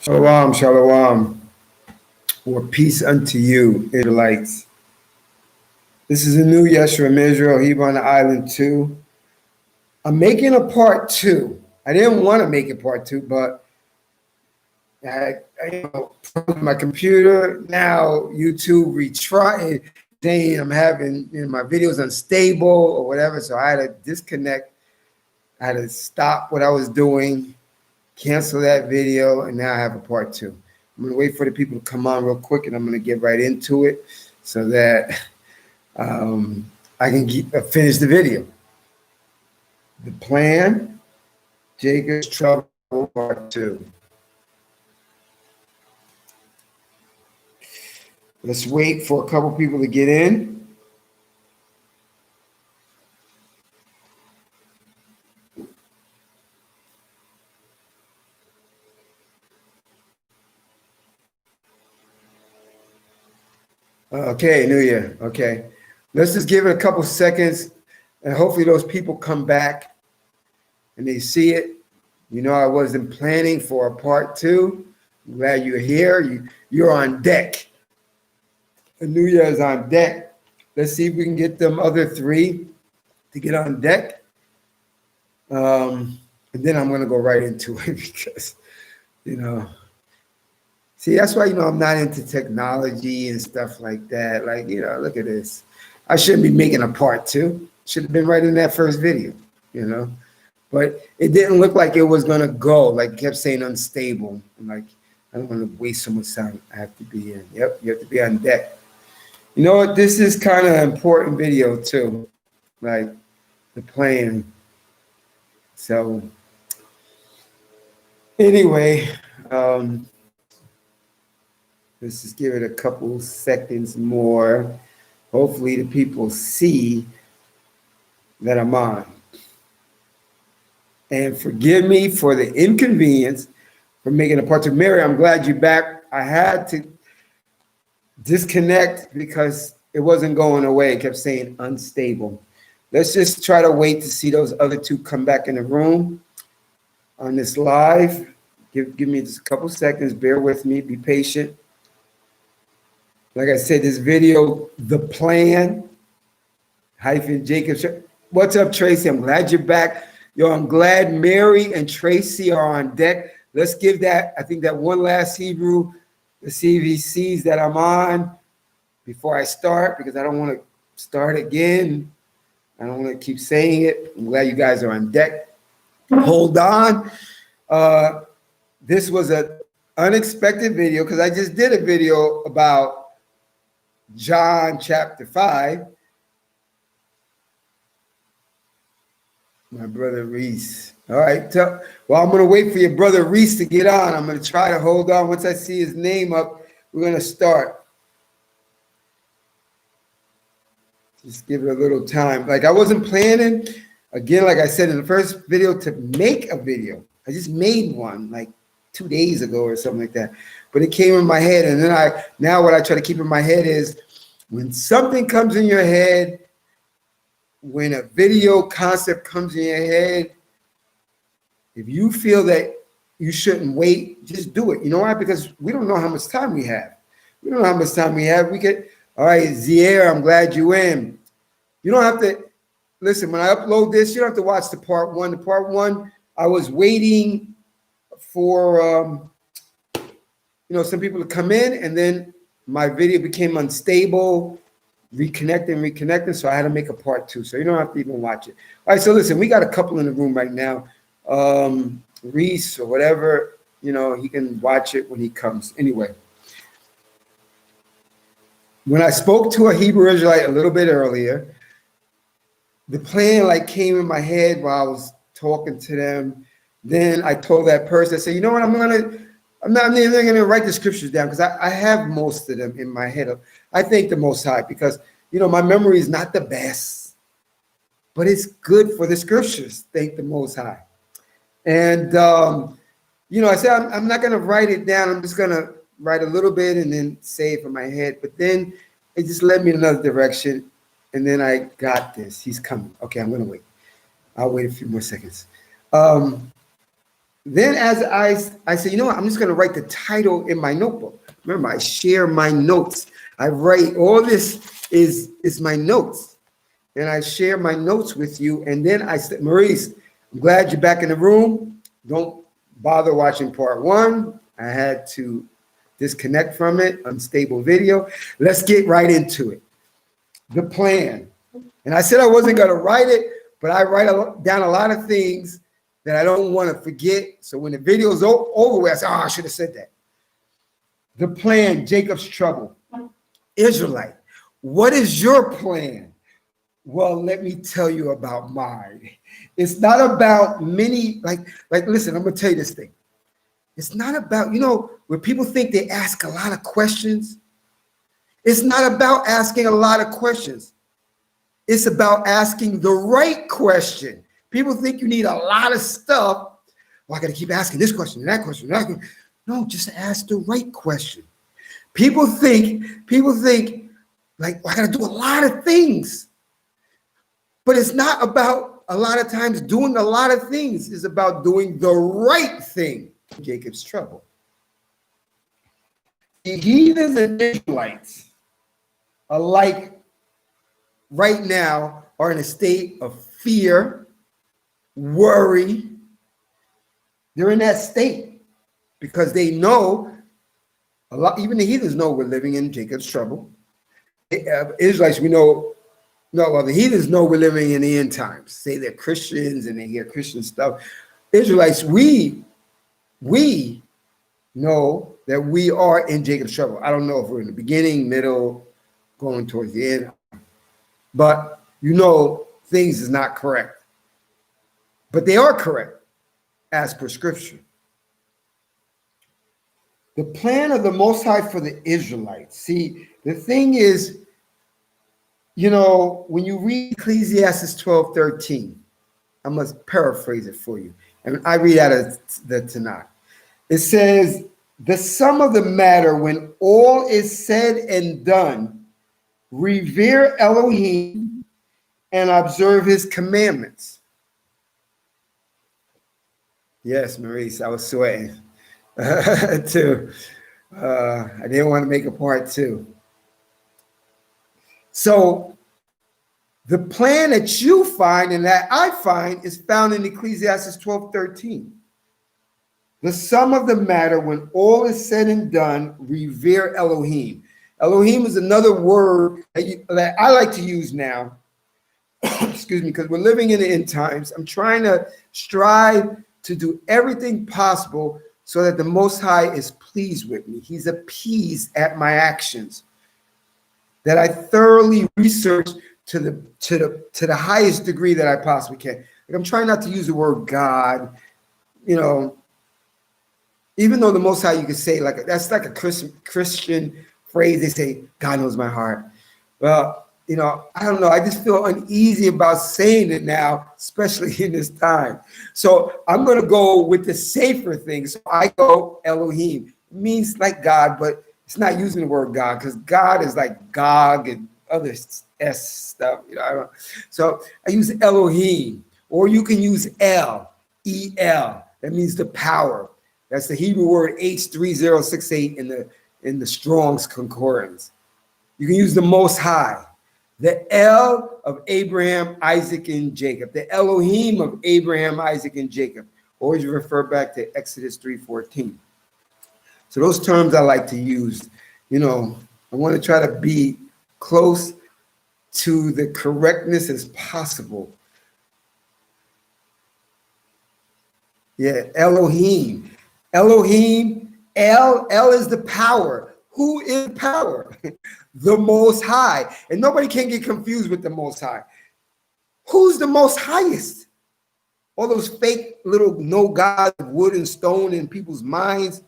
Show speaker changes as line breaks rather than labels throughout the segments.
Shalom, shalom, or peace unto you, Israelites. This is a new Yeshua Israel, Hebrew on the island too. I'm making a part two. I didn't want to make it part two, but my computer now YouTube retry saying I'm having my videos unstable or whatever, so I had to disconnect. I had to stop what I was doing, cancel that video, and now I have a part two. I'm gonna wait for the people to come on real quick, and I'm gonna get right into it so that I can finish the video. The plan, Jacob's Trouble Part 2. Let's wait for a couple people to get in. Okay, New Year. Okay. Let's just give it a couple seconds, and hopefully those people come back and they see it. You know, I wasn't planning for a part two. I'm glad you're here. You're on deck. The New Year is on deck. Let's see if we can get them other three to get on deck. And then I'm going to go right into it because, see, that's why, I'm not into technology and stuff like that. Like, look at this. I shouldn't be making a part two. Should have been right in that first video, But it didn't look like it was going to go. Like, it kept saying unstable. I'm like, I don't want to waste so much time. I have to be in. Yep, you have to be on deck. You know what? This is kind of an important video, too. Like, the plan. So, anyway, let's just give it a couple seconds more. Hopefully the people see that I'm on. And forgive me for the inconvenience for making a part two. Mary, I'm glad you're back. I had to disconnect because it wasn't going away. It kept saying unstable. Let's just try to wait to see those other two come back in the room on this live. Give me just a couple seconds. Bear with me. Be patient. Like I said, this video, the plan, -Jacob. What's up, Tracy? I'm glad you're back. Yo, I'm glad Mary and Tracy are on deck. Let's give that, I think, that one last Hebrew, to see if he sees that I'm on before I start, because I don't want to start again. I don't want to keep saying it. I'm glad you guys are on deck. Hold on. This was an unexpected video because I just did a video about John chapter 5. My brother Reese. All right. Well, I'm going to wait for your brother Reese to get on. I'm going to try to hold on. Once I see his name up, we're going to start. Just give it a little time. Like, I wasn't planning, again, like I said in the first video, to make a video. I just made one like 2 days ago or something like that. But it came in my head. And then now what I try to keep in my head is when something comes in your head, when a video concept comes in your head, if you feel that you shouldn't wait, just do it. You know why? Because we don't know how much time we have. We don't know how much time we have. All right, Zier, I'm glad you're in. You don't have to, listen, when I upload this, you don't have to watch the part one. The part one, I was waiting for, some people to come in, and then my video became unstable, reconnecting, so I had to make a part two. So you don't have to even watch it. All right, so listen, we got a couple in the room right now. Reese or whatever, he can watch it when he comes. Anyway, when I spoke to a Hebrew Israelite a little bit earlier, the plan came in my head while I was talking to them. Then I told that person, I said, you know what, I'm not even going to write the scriptures down because I have most of them in my head. I thank the Most High because, my memory is not the best, but it's good for the scriptures. Thank the Most High. And, I said, I'm not going to write it down. I'm just going to write a little bit and then say it from my head. But then it just led me in another direction. And then I got this. He's coming. Okay, I'm going to wait. I'll wait a few more seconds. Then as I said, you know what, I'm just going to write the title in my notebook. Remember, I share my notes. I write all this is my notes. And I share my notes with you. And then I said, Maurice, I'm glad you're back in the room. Don't bother watching part one. I had to disconnect from it, unstable video. Let's get right into it. The plan. And I said I wasn't going to write it, but I write down a lot of things that I don't want to forget. So when the video's over with, I say, oh, I should have said that. The plan, Jacob's trouble. Israelite, what is your plan? Well, let me tell you about mine. It's not about many, listen, I'm going to tell you this thing. It's not about, where people think they ask a lot of questions. It's not about asking a lot of questions. It's about asking the right question. People think you need a lot of stuff. Well, I got to keep asking this question, and that question, and that question. No, just ask the right question. People think like, well, I got to do a lot of things. But it's not about a lot of times doing a lot of things. It's about doing the right thing. Jacob's trouble. The heathens and Israelites alike right now are in a state of fear, worry. They're in that state because they know a lot. Even the heathens know we're living in Jacob's trouble. Israelites, we know. No, well, the heathens know we're living in the end times. Say they're Christians and they hear Christian stuff. Israelites, we know that we are in Jacob's trouble. I don't know if we're in the beginning, middle, going towards the end, but things is not correct. But they are correct as per scripture. The plan of the Most High for the Israelites. See, the thing is, when you read Ecclesiastes 12:13, I must paraphrase it for you. And I read out of the Tanakh. It says, the sum of the matter, when all is said and done, revere Elohim and observe his commandments. Yes, Maurice, I was sweating too. I didn't want to make a part two. So the plan that you find and that I find is found in Ecclesiastes 12:13. The sum of the matter, when all is said and done, revere Elohim. Elohim is another word that I like to use now. Excuse me, because we're living in the end times. I'm trying to strive to do everything possible so that the Most High is pleased with me. He's appeased at my actions. That I thoroughly research to the highest degree that I possibly can. Like, I'm trying not to use the word God, even though the Most High, you could say that's like a Christian phrase. They say, God knows my heart. Well, I don't know. I just feel uneasy about saying it now, especially in this time. So I'm going to go with the safer thing. So I go Elohim. It means like God, but it's not using the word God because God is like Gog and other S stuff. So I use Elohim, or you can use El, E-L. That means the power. That's the Hebrew word H3068 in the Strong's Concordance. You can use the Most High, the El of Abraham, Isaac, and Jacob, the Elohim of Abraham, Isaac, and Jacob. Always refer back to Exodus 3:14. So those terms I like to use. I want to try to be close to the correctness as possible. Yeah, Elohim. Elohim, El is the power. Who is power? The Most High. And nobody can get confused with the Most High. Who's the most highest? All those fake little no gods of wood and stone in people's minds,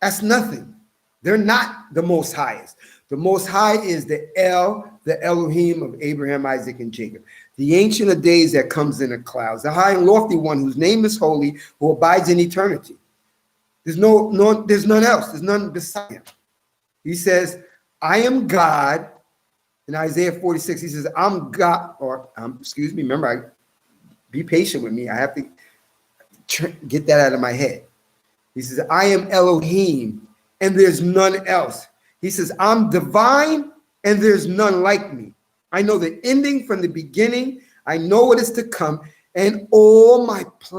that's nothing. They're not the most highest. The most high is the El, the Elohim of Abraham, Isaac, and Jacob. The Ancient of Days that comes in the clouds. The high and lofty one whose name is holy, who abides in eternity. There's there's none else. There's none beside him. He says, I am God. In Isaiah 46, he says, I'm God, remember, be patient with me. I have to get that out of my head. He says, I am Elohim, and there's none else. He says, I'm divine, and there's none like me. I know the ending from the beginning. I know what is to come, and all my plans